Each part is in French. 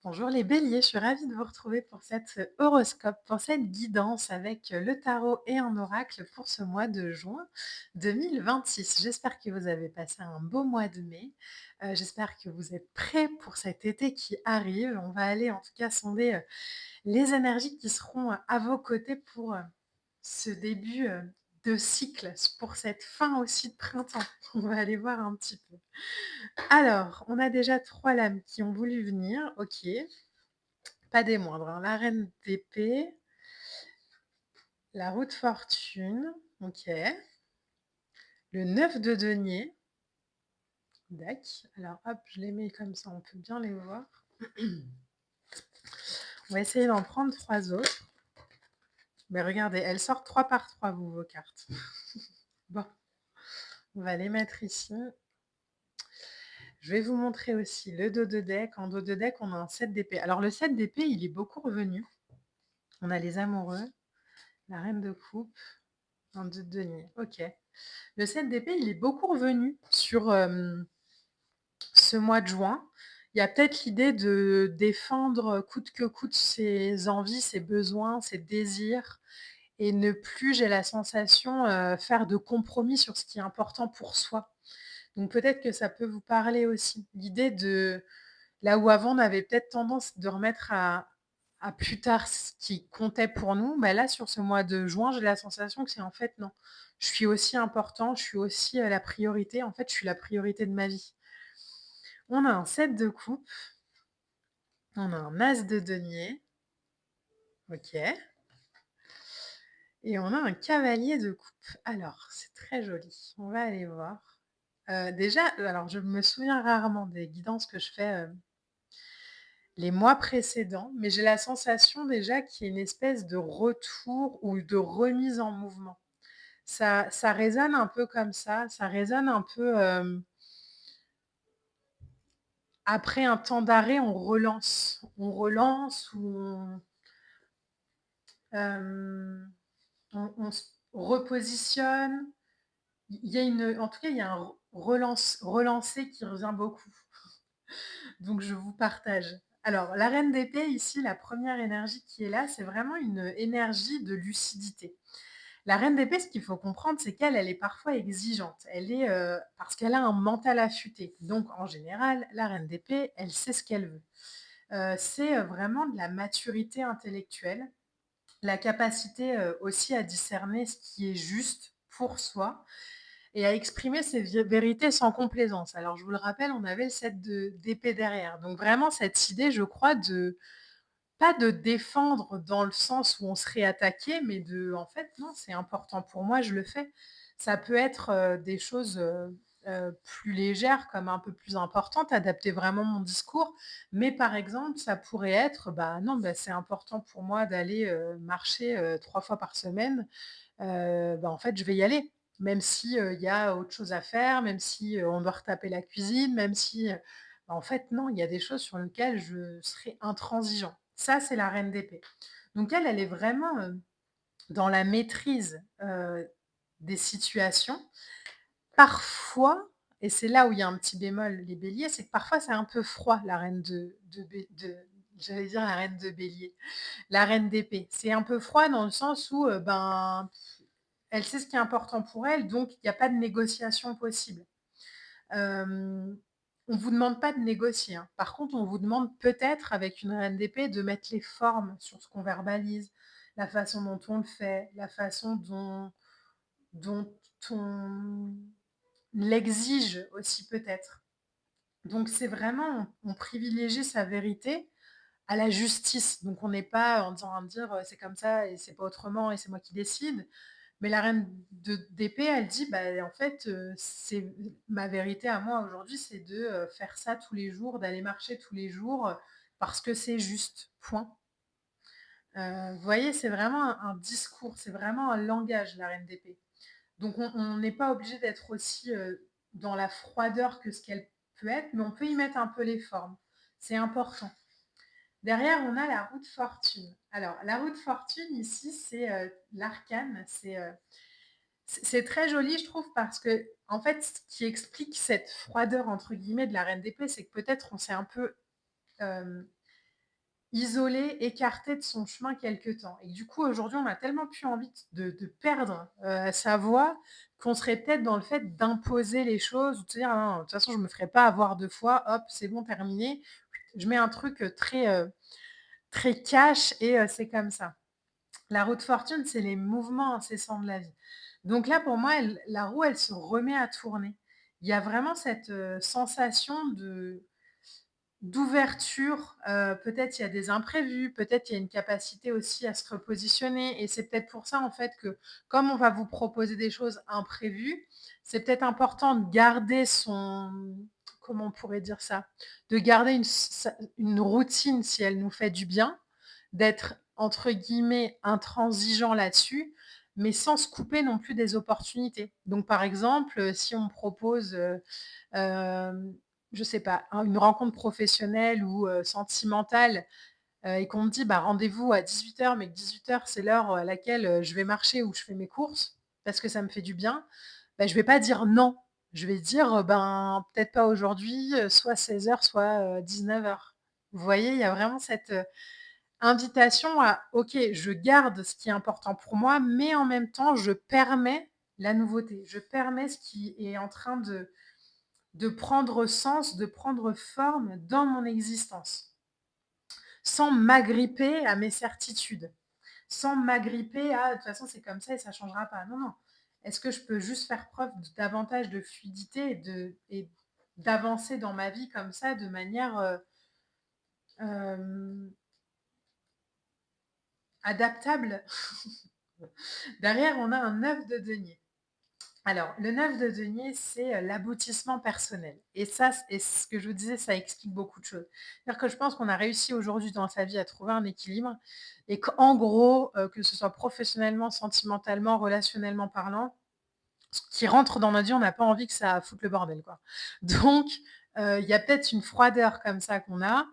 Bonjour les béliers, je suis ravie de vous retrouver pour cet horoscope, pour cette guidance avec le tarot et un oracle pour ce mois de juin 2026. J'espère que vous avez passé un beau mois de mai. J'espère que vous êtes prêts pour cet été qui arrive. On va aller en tout cas sonder les énergies qui seront à vos côtés pour ce début de cycle, pour cette fin aussi de printemps. On va aller voir un petit peu. Alors, on a déjà trois lames qui ont voulu venir. Ok. Pas des moindres, hein. La reine d'épée, la roue de fortune, OK. Le 9 de denier, dac. Alors hop, je les mets comme ça, on peut bien les voir. On va essayer d'en prendre 3 autres. Mais regardez, elles sortent 3 par 3, vous, vos cartes. Bon, on va les mettre ici. Je vais vous montrer aussi le dos de deck. En dos de deck, on a un 7 d'épée. Alors le 7 d'épée, il est beaucoup revenu. On a les amoureux, la reine de coupe, un 2 de denier. OK. Le 7 d'épée, il est beaucoup revenu sur ce mois de juin. Il y a peut-être l'idée de défendre coûte que coûte ses envies, ses besoins, ses désirs et ne plus, j'ai la sensation, faire de compromis sur ce qui est important pour soi. Donc peut-être que ça peut vous parler aussi. L'idée de là où avant on avait peut-être tendance de remettre à plus tard ce qui comptait pour nous, bah là sur ce mois de juin, j'ai la sensation que c'est en fait non. Je suis aussi important, je suis aussi, la priorité. En fait, je suis la priorité de ma vie. On a un 7 de coupe, on a un as de denier, OK, et on a un cavalier de coupe. Alors, c'est très joli, on va aller voir. Déjà, alors je me souviens rarement des guidances que je fais, les mois précédents, mais j'ai la sensation déjà qu'il y a une espèce de retour ou de remise en mouvement. Ça résonne un peu comme ça résonne un peu, après un temps d'arrêt, on relance. On relance ou on se repositionne. Il y a en tout cas, il y a un relancer qui revient beaucoup. Donc, je vous partage. Alors, la reine d'épée, ici, la première énergie qui est là, c'est vraiment une énergie de lucidité. La reine d'épée, ce qu'il faut comprendre, c'est qu'elle, elle est parfois exigeante. Elle est parce qu'elle a un mental affûté. Donc, en général, la reine d'épée, elle sait ce qu'elle veut. C'est vraiment de la maturité intellectuelle, la capacité aussi à discerner ce qui est juste pour soi et à exprimer ses vérités sans complaisance. Alors, je vous le rappelle, on avait le 7 d'épée derrière. Donc, vraiment, cette idée, je crois, de pas de défendre dans le sens où on serait attaqué, mais de, en fait, non, c'est important pour moi, je le fais. Ça peut être des choses plus légères, comme un peu plus importantes, adapter vraiment mon discours. Mais par exemple, ça pourrait être, bah non, bah, c'est important pour moi d'aller marcher 3 fois par semaine. Bah, en fait, je vais y aller. Même si il y a autre chose à faire, même si on doit retaper la cuisine, même si, bah, en fait, non, il y a des choses sur lesquelles je serai intransigeant. Ça, c'est la reine d'épée. Donc elle, elle est vraiment, dans la maîtrise, des situations. Parfois, et c'est là où il y a un petit bémol, les béliers, c'est que parfois c'est un peu froid, la reine de j'allais dire la reine de bélier, la reine d'épée. C'est un peu froid dans le sens où, ben, elle sait ce qui est important pour elle, donc il y a pas de négociation possible. Hem, on vous demande pas de négocier, hein. Par contre, on vous demande peut-être, avec une reine d'épée, de mettre les formes sur ce qu'on verbalise, la façon dont on le fait, la façon dont on l'exige aussi peut-être. Donc c'est vraiment on privilégie sa vérité à la justice. Donc on n'est pas en train de dire, «C'est comme ça et c'est pas autrement et c'est moi qui décide». Mais la reine d'épée, elle dit, bah, en fait, c'est ma vérité à moi aujourd'hui, c'est de faire ça tous les jours, d'aller marcher tous les jours parce que c'est juste. Point. Vous voyez, c'est vraiment un discours, c'est vraiment un langage, la reine d'épée. Donc, on n'est pas obligé d'être aussi dans la froideur que ce qu'elle peut être, mais on peut y mettre un peu les formes. C'est important. Derrière, on a la roue de fortune. Alors, la roue de fortune, ici, c'est l'arcane, c'est très joli, je trouve, parce que, en fait, ce qui explique cette «froideur» entre guillemets de la reine d'épée, c'est que peut-être on s'est un peu, hem, isolé, écarté de son chemin quelque temps et du coup, aujourd'hui, on a tellement plus envie de perdre, sa voix qu'on serait peut-être dans le fait d'imposer les choses ou de se dire: «Ah non, de toute façon, je me ferai pas avoir 2 fois, hop, c'est bon, terminé». Je mets un truc, très cash et c'est comme ça. La roue de fortune, c'est les mouvements incessants de la vie. Donc là, pour moi, la roue, elle se remet à tourner. Il y a vraiment cette sensation d'ouverture. Peut-être il y a des imprévus, peut-être il y a une capacité aussi à se repositionner. Et c'est peut-être pour ça, en fait, que comme on va vous proposer des choses imprévues, c'est peut-être important de garder son... Comment on pourrait dire ça? De garder une routine si elle nous fait du bien, d'être entre guillemets «intransigeant» là-dessus, mais sans se couper non plus des opportunités. Donc par exemple, si on me propose, hem, je sais pas, une rencontre professionnelle ou sentimentale, et qu'on me dit: «Bah, rendez-vous à 18h», mais que 18h c'est l'heure à laquelle, je vais marcher ou je fais mes courses, parce que ça me fait du bien, bah, je vais pas dire non. Je vais dire, «Ben, peut-être pas aujourd'hui», soit 16h, soit 19h. Vous voyez? Il y a vraiment cette, invitation à: «OK, je garde ce qui est important pour moi, mais en même temps, je permets la nouveauté. Je permets ce qui est en train de prendre sens, de prendre forme dans mon existence, sans m'agripper à mes certitudes, sans m'agripper à: "De toute façon, c'est comme ça et ça changera pas"». Non, non. Est-ce que je peux juste faire preuve davantage de fluidité et d'avancer dans ma vie comme ça de manière, hem, adaptable? Derrière, on a un 9 de denier. Alors, le 9 de denier, c'est, l'aboutissement personnel et ça c et ce que je vous disais, ça explique beaucoup de choses. C'est-à-dire que je pense qu'on a réussi aujourd'hui dans sa vie à trouver un équilibre et qu'en gros, que ce soit professionnellement, sentimentalement, relationnellement parlant, ce qui rentre dans notre vie, on n'a pas envie que ça foute le bordel, quoi. Donc, il y a peut-être une froideur comme ça qu'on a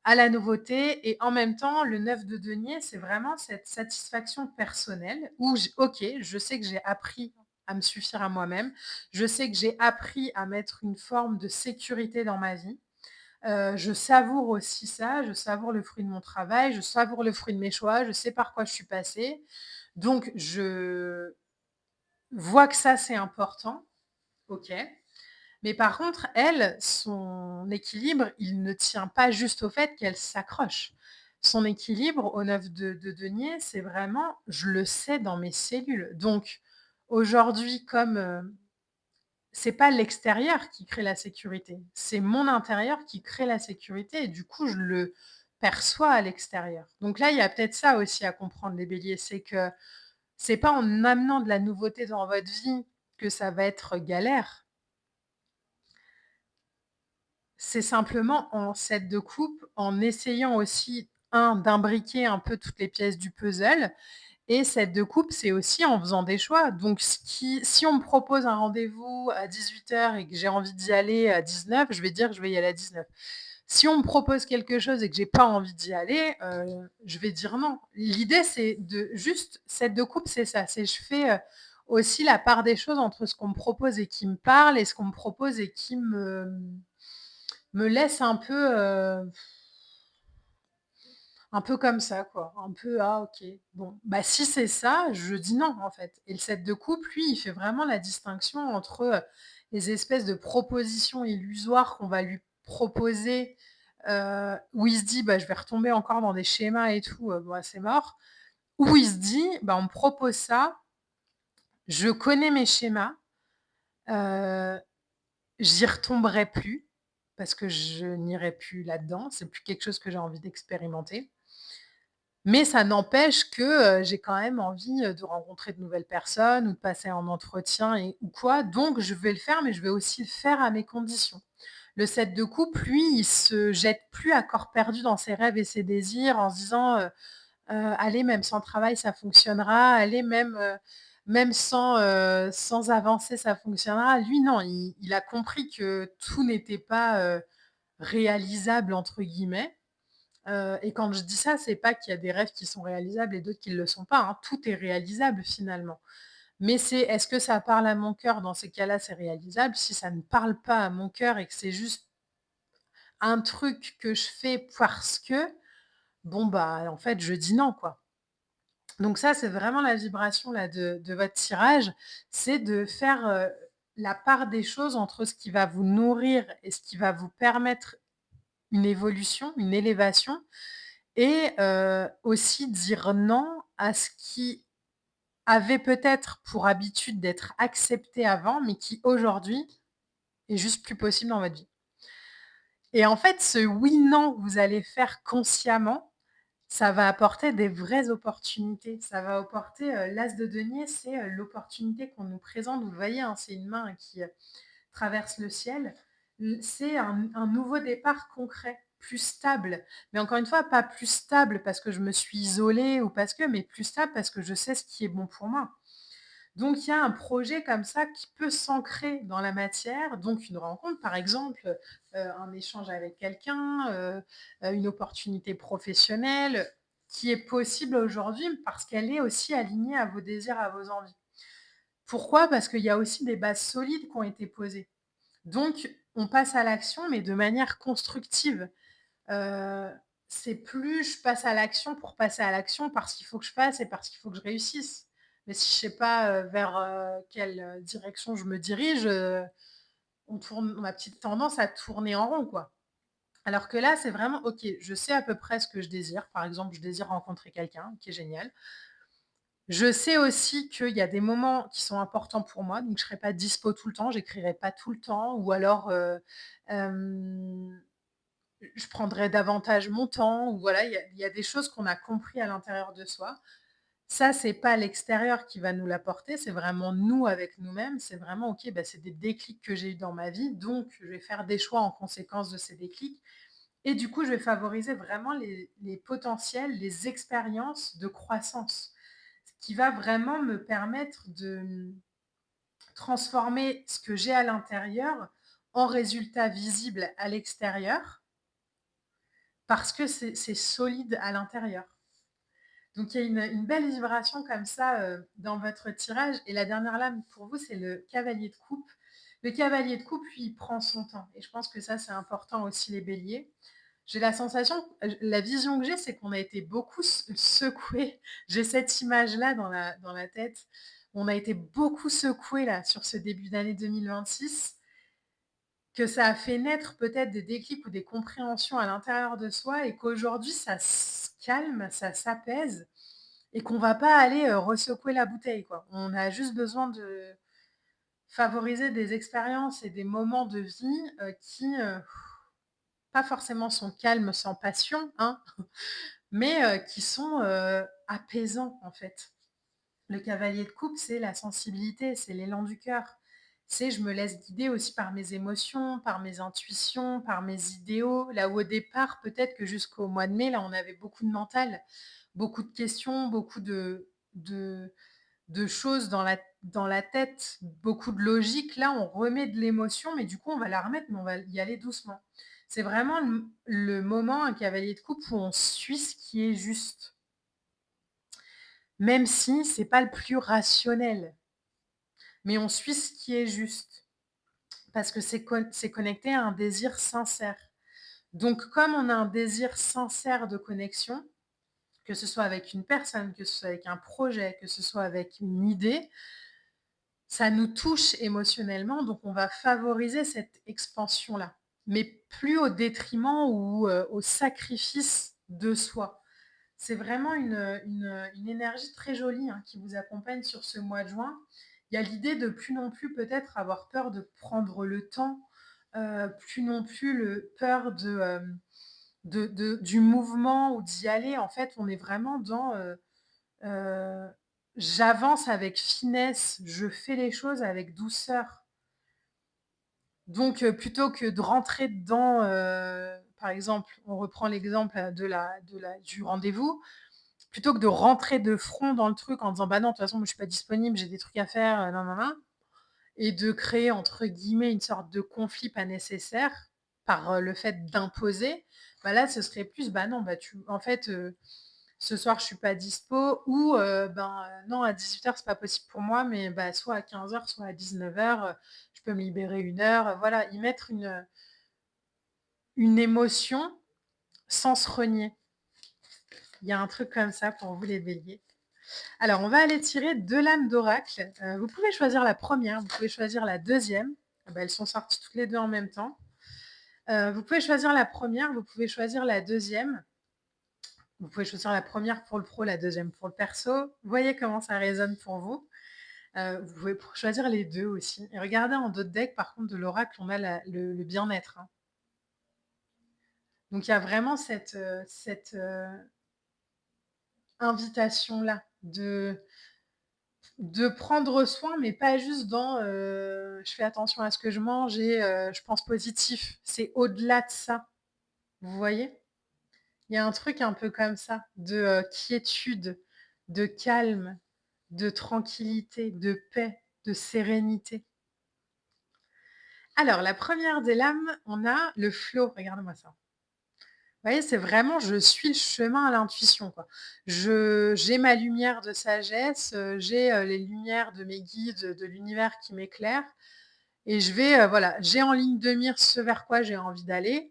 à la nouveauté et en même temps, le 9 de denier, c'est vraiment cette satisfaction personnelle où OK, je sais que j'ai appris à me suffire à moi-même. Je sais que j'ai appris à mettre une forme de sécurité dans ma vie. Je savoure aussi ça, je savoure le fruit de mon travail, je savoure le fruit de mes choix, je sais par quoi je suis passée. Donc je vois que ça, c'est important, OK. Mais par contre, elle, son équilibre, il ne tient pas juste au fait qu'elle s'accroche. Son équilibre au 9 de denier, c'est vraiment: je le sais dans mes cellules. Donc aujourd'hui, comme, c'est pas l'extérieur qui crée la sécurité, c'est mon intérieur qui crée la sécurité et du coup, je le perçois à l'extérieur. Donc là, il y a peut-être ça aussi à comprendre les béliers, c'est que c'est pas en amenant de la nouveauté dans votre vie que ça va être galère. C'est simplement en 7 de coupe, en essayant aussi, d'imbriquer un peu toutes les pièces du puzzle et 7 de coupe, c'est aussi en faisant des choix. Donc si on me propose un rendez-vous à 18h et que j'ai envie d'y aller à 19, je vais dire que je vais y aller à 19. Si on me propose quelque chose et que j'ai pas envie d'y aller, je vais dire non. L'idée, c'est de juste 7 de coupe, c'est ça, c'est je fais, aussi la part des choses entre ce qu'on me propose et qui me parle et ce qu'on me propose et qui me laisse un peu comme ça quoi, un peu: «Ah OK, bon, bah, si c'est ça, je dis non en fait» et le 7 de coupe, lui, il fait vraiment la distinction entre, les espèces de propositions illusoires qu'on va lui proposer, où il se dit: «Bah, je vais retomber encore dans des schémas et tout, bah, c'est mort». Où il se dit: «Bah, on me propose ça, je connais mes schémas, heu, j'y retomberai plus parce que je n'irai plus là-dedans, c'est plus quelque chose que j'ai envie d'expérimenter». Mais ça n'empêche que, j'ai quand même envie, de rencontrer de nouvelles personnes ou de passer un entretien et ou quoi, donc je vais le faire, mais je vais aussi le faire à mes conditions. Le 7 de coupe, lui, il se jette plus à corps perdu dans ses rêves et ses désirs en se disant, «Allez, même sans travail, ça fonctionnera. Allez, même sans avancer, ça fonctionnera». Lui, non, il a compris que tout n'était pas, «réalisable» entre guillemets. Et quand je dis ça, c'est pas qu'il y a des rêves qui sont réalisables et d'autres qui ne le sont pas, hein. Tout est réalisable finalement. Mais c'est est-ce que ça parle à mon cœur? Dans ces cas-là, c'est réalisable. Si ça ne parle pas à mon cœur et que c'est juste un truc que je fais parce que, Bon, bah, en fait, je dis non, quoi. Donc ça, c'est vraiment la vibration là de votre tirage, c'est de faire, la part des choses entre ce qui va vous nourrir et ce qui va vous permettre une évolution, une élévation et aussi dire non à ce qui avait peut-être pour habitude d'être accepté avant, mais qui aujourd'hui est juste plus possible dans votre vie. Et en fait, ce oui/non que vous allez faire consciemment, ça va apporter des vraies opportunités. Ça va apporter, l'as de denier, c'est, l'opportunité qu'on nous présente. Vous voyez, hein, c'est une main qui, traverse le ciel. C'est un nouveau départ concret, plus stable. Mais encore une fois, pas plus stable parce que je me suis isolée ou parce que, mais plus stable parce que je sais ce qui est bon pour moi. Donc il y a un projet comme ça qui peut s'ancrer dans la matière, donc une rencontre par exemple, un échange avec quelqu'un, une opportunité professionnelle qui est possible aujourd'hui parce qu'elle est aussi alignée à vos désirs, à vos envies. Pourquoi? Parce qu'il y a aussi des bases solides qui ont été posées. Donc on passe à l'action, mais de manière constructive. Heu, c'est plus je passe à l'action pour passer à l'action parce qu'il faut que je fasse et parce qu'il faut que je réussisse. Mais si je sais pas, vers, quelle, direction je me dirige, on a petite tendance à tourner en rond, quoi. Alors que là, c'est vraiment: «OK, je sais à peu près ce que je désire». Par exemple, je désire rencontrer quelqu'un, qui est génial. Je sais aussi qu'il y a des moments qui sont importants pour moi, donc je serai pas dispo tout le temps, j'écrirai pas tout le temps ou alors, hem je prendrais davantage mon temps ou voilà, il y a des choses qu'on a compris à l'intérieur de soi. Ça, c'est pas l'extérieur qui va nous l'apporter, c'est vraiment nous avec nous-mêmes. C'est vraiment OK, bah, c'est des déclics que j'ai eus dans ma vie, donc je vais faire des choix en conséquence de ces déclics et du coup, je vais favoriser vraiment les potentiels, les expériences de croissance. Ce qui va vraiment me permettre de, transformer ce que j'ai à l'intérieur en résultats visibles à l'extérieur parce que c'est solide à l'intérieur. Donc il y a une belle vibration comme ça, dans votre tirage et la dernière lame pour vous, c'est le cavalier de coupe. Le cavalier de coupe, lui, il prend son temps et je pense que ça, c'est important aussi les béliers. J'ai la sensation, la vision que j'ai, c'est qu'on a été beaucoup secoués. J'ai cette image-là dans la tête. On a été beaucoup secoués là sur ce début d'année 2026. Que ça a fait naître peut-être des déclics ou des compréhensions à l'intérieur de soi et qu'aujourd'hui ça se calme, ça s'apaise et qu'on va pas aller, ressecouer la bouteille, quoi. On a juste besoin de favoriser des expériences et des moments de vie, qui, pas forcément sont calmes sans passion, hein, mais, qui sont, apaisants, en fait. Le cavalier de coupe, c'est la sensibilité, c'est l'élan du cœur. C'est je me laisse guider aussi par mes émotions, par mes intuitions, par mes idéaux. Là où au départ, peut-être que jusqu'au mois de mai, là, on avait beaucoup de mental, beaucoup de questions, beaucoup de choses dans la tête, beaucoup de logique. Là, on remet de l'émotion, mais du coup, on va la remettre, mais on va y aller doucement. C'est vraiment le moment, un cavalier de coupe, où on suit ce qui est juste. Même si c'est pas le plus rationnel, mais on suit ce qui est juste parce que c'est connecté à un désir sincère. Donc comme on a un désir sincère de connexion, que ce soit avec une personne, que ce soit avec un projet, que ce soit avec une idée, ça nous touche émotionnellement, donc on va favoriser cette expansion-là, mais plus au détriment ou, au sacrifice de soi. C'est vraiment une énergie très jolie, hein, qui vous accompagne sur ce mois de juin. Il y a l'idée de plus non plus peut-être avoir peur de prendre le temps, plus non plus peur du mouvement ou d'y aller. En fait, on est vraiment dans, heu, j'avance avec finesse, je fais les choses avec douceur. Donc plutôt que de rentrer dedans, par exemple, on reprend l'exemple, du rendez-vous. Plutôt que de rentrer de front dans le truc en disant: «Bah non, de toute façon, moi, je suis pas disponible, j'ai des trucs à faire, nin et de créer entre guillemets «une sorte de conflit pas nécessaire» par, le fait d'imposer, bah là, ce serait plus: «Bah non, bah tu en fait, ce soir, je suis pas dispo» ou «Ben, non, à 18h c'est pas possible pour moi, mais bah, soit à 15h, soit à 19h, je peux me libérer 1 heure», voilà, y mettre une émotion sans se renier. Il y a un truc comme ça pour vous les béliers. Alors on va aller tirer 2 lames d'oracle. Vous pouvez choisir la première, vous pouvez choisir la deuxième. Ah bah, elles sont sorties toutes les 2 en même temps. Vous pouvez choisir la première, vous pouvez choisir la deuxième. Vous pouvez choisir la première pour le pro, la deuxième pour le perso. Voyez comment ça résonne pour vous. Vous pouvez choisir les 2 aussi et regardez en d'autres decks, par contre, de l'oracle, on a le bien-être, hein. Donc il y a vraiment cette invitation-là de prendre soin, mais pas juste dans, je fais attention à ce que je mange et je pense positif. C'est au-delà de ça, vous voyez? Il y a un truc un peu comme ça, de, quiétude, de calme, de tranquillité, de paix, de sérénité. Alors la première des lames, on a le flow, regardez-moi ça. Vous voyez, c'est vraiment je suis le chemin à l'intuition, quoi. Je j'ai ma lumière de sagesse, j'ai, les lumières de mes guides, de l'univers qui m'éclairent et je vais, voilà, j'ai en ligne de mire ce vers quoi j'ai envie d'aller,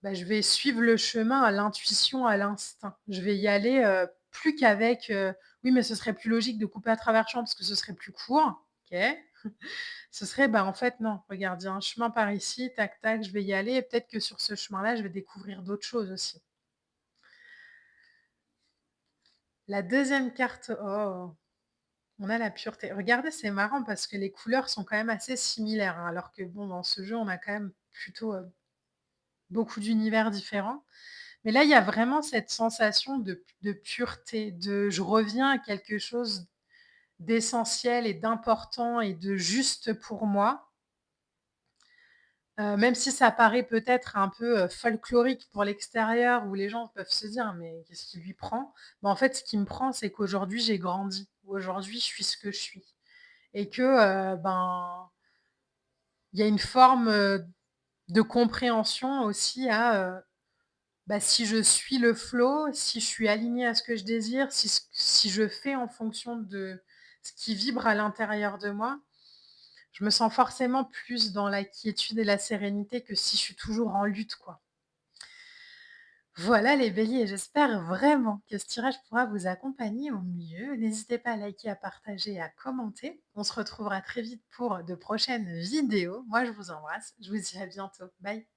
bah, je vais suivre le chemin à l'intuition, à l'instinct. Je vais y aller, plus qu'avec, «Oui, mais ce serait plus logique de couper à travers champs parce que ce serait plus court». OK. Ce serait, bah, en fait, non, regarde, il y a un chemin par ici, tac, tac, je vais y aller et peut-être que sur ce chemin-là, je vais découvrir d'autres choses aussi. La deuxième carte, oh, on a la pureté. Regardez, c'est marrant parce que les couleurs sont quand même assez similaires, hein, alors que bon, dans ce jeu, on a quand même plutôt, beaucoup d'univers différents. Mais là, il y a vraiment cette sensation de pureté, de je reviens à quelque chose d'essentiel et d'important et de juste pour moi. Même si ça paraît peut-être un peu, folklorique pour l'extérieur où les gens peuvent se dire: «Mais qu'est-ce qui lui prend?» Bah, en fait, ce qui me prend, c'est qu'aujourd'hui j'ai grandi. Aujourd'hui, je suis ce que je suis et que, ben, il y a une forme, de compréhension aussi à, bah, si je suis le flow, si je suis alignée à ce que je désire, si je fais en fonction de ce qui vibre à l'intérieur de moi, je me sens forcément plus dans la quiétude et la sérénité que si je suis toujours en lutte, quoi. Voilà les béliers, j'espère vraiment que ce tirage pourra vous accompagner au mieux. N'hésitez pas à liker, à partager et à commenter. On se retrouvera très vite pour de prochaines vidéos. Moi, je vous embrasse. Je vous dis à bientôt. Bye.